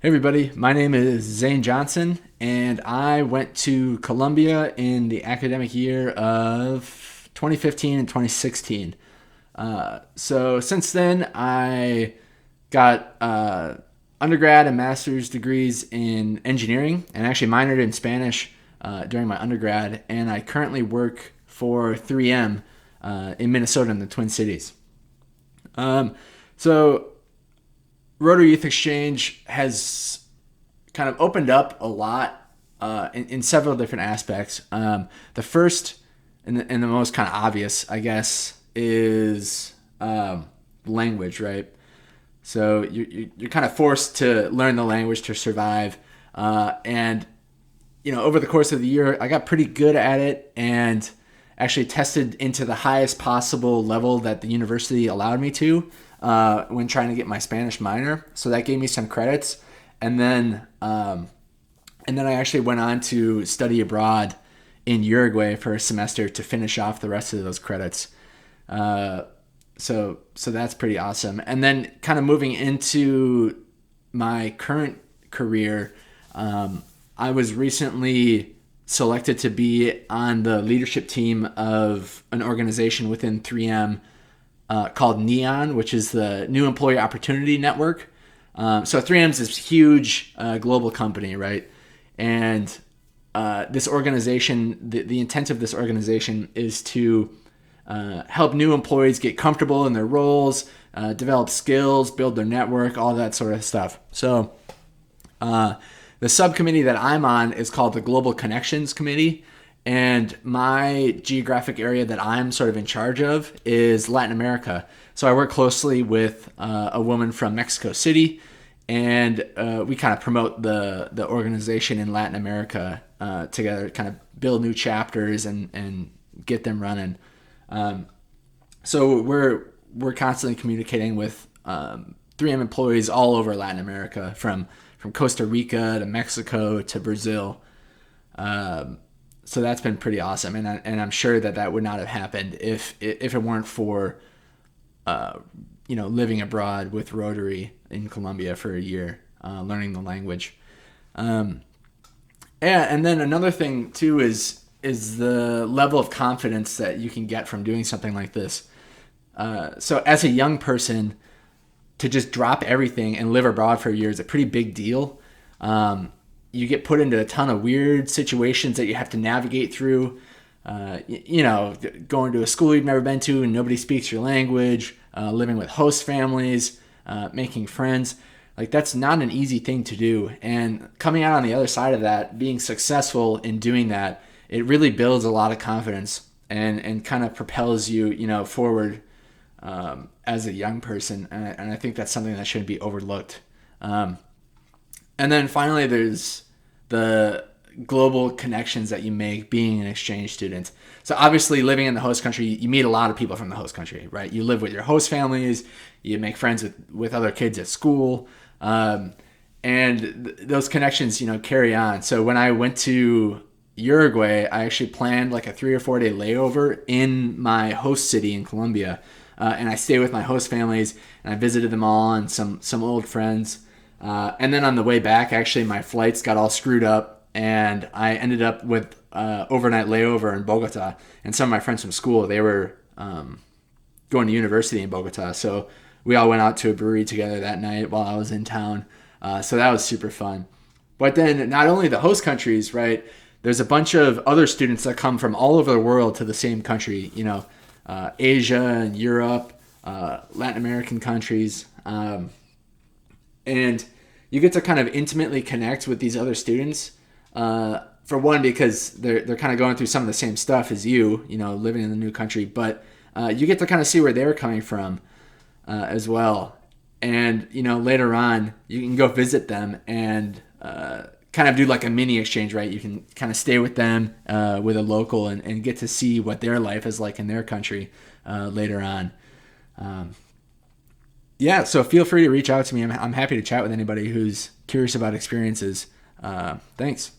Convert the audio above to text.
Hey everybody, my name is Zane Johnson, and I went to Columbia in the academic year of 2015 and 2016. So since then, I got undergrad and master's degrees in engineering, and actually minored in Spanish during my undergrad. And I currently work for 3M in Minnesota in the Twin Cities. So Rotary Youth Exchange has kind of opened up a lot in several different aspects. The first and the most kind of obvious, I guess, is language, right? So you're kind of forced to learn the language to survive. And, over the course of the year, I got pretty good at it and actually tested into the highest possible level that the university allowed me to when trying to get my Spanish minor. So that gave me some credits. And then I actually went on to study abroad in Uruguay for a semester to finish off the rest of those credits. So that's pretty awesome. And then kind of moving into my current career, I was recently selected to be on the leadership team of an organization within 3M called NEON, which is the New Employee Opportunity Network. So 3M is this huge global company, right? And this organization, the intent of this organization is to help new employees get comfortable in their roles, develop skills, build their network, all that sort of stuff. So the subcommittee that I'm on is called the Global Connections Committee. And my geographic area that I'm sort of in charge of is Latin America. So I work closely with a woman from Mexico City, and we kind of promote the organization in Latin America together, kind of build new chapters and get them running. So we're constantly communicating with 3M employees all over Latin America, from Costa Rica to Mexico to Brazil. So that's been pretty awesome, and I'm sure that would not have happened if it weren't for living abroad with Rotary in Colombia for a year, learning the language. And then another thing too is the level of confidence that you can get from doing something like this. So as a young person, to just drop everything and live abroad for a year is a pretty big deal. You get put into a ton of weird situations that you have to navigate through. Going to a school you've never been to and nobody speaks your language, living with host families, making friends. Like, that's not an easy thing to do. And coming out on the other side of that, being successful in doing that, it really builds a lot of confidence and kind of propels you, forward as a young person. And I think that's something that shouldn't be overlooked. And then finally, there's the global connections that you make being an exchange student. So obviously, living in the host country, you meet a lot of people from the host country, right? You live with your host families, you make friends with other kids at school, and those connections, carry on. So when I went to Uruguay, I actually planned like a 3 or 4 day layover in my host city in Colombia, and I stayed with my host families, and I visited them all and some old friends. And then on the way back, actually, my flights got all screwed up, and I ended up with overnight layover in Bogota. And some of my friends from school, they were going to university in Bogota. So we all went out to a brewery together that night while I was in town. So that was super fun. But then not only the host countries, right? There's a bunch of other students that come from all over the world to the same country, Asia and Europe, Latin American countries. And you get to kind of intimately connect with these other students. For one, because they're kind of going through some of the same stuff as you, living in the new country. But you get to kind of see where they're coming from as well. And, later on, you can go visit them and kind of do like a mini exchange, right? You can kind of stay with them with a local and get to see what their life is like in their country later on. Yeah, so feel free to reach out to me. I'm happy to chat with anybody who's curious about experiences. Thanks.